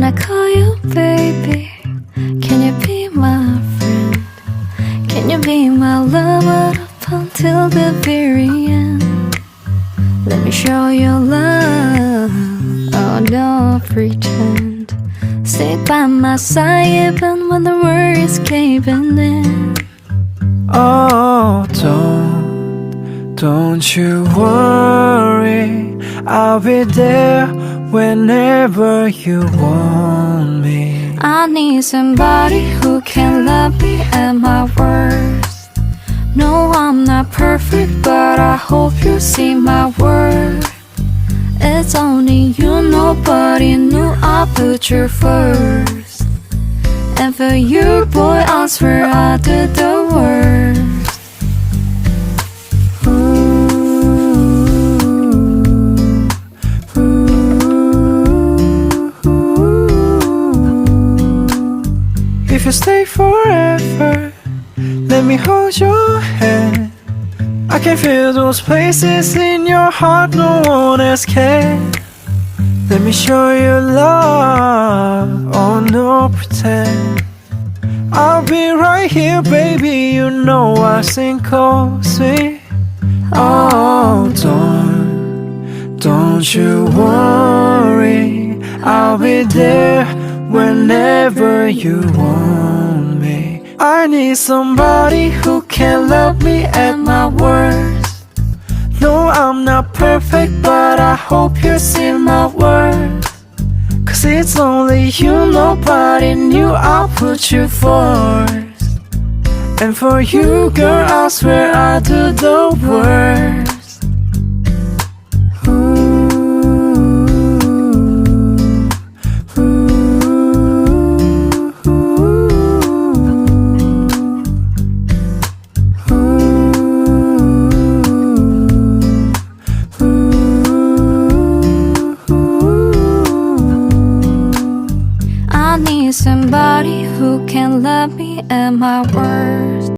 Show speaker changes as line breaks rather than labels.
When I call you baby, can you be my friend? Can you be my lover up until the very end? Let me show you love, oh don't pretend. Stay by my side even when the world is caving in.
Oh, don't you worry, I'll be there whenever you want me.
I need somebody who can love me at my worst. No, I'm not perfect, but I hope you see my worth. It's only you, nobody knew I put you first. And for you, boy, I swear I did the worst.
If you stay forever, let me hold your hand. I can feel those places in your heart no one else can. Let me show you love, oh no pretend. I'll be right here, baby, you know I sing closely. Oh, don't you worry, I'll be there whenever you want me. I need somebody who can love me at my worst. No, I'm not perfect, but I hope you see my worth. Cause it's only you, nobody knew I'll put you first. And for you, girl, I swear I do the worst.
I need somebody who can love me at my worst.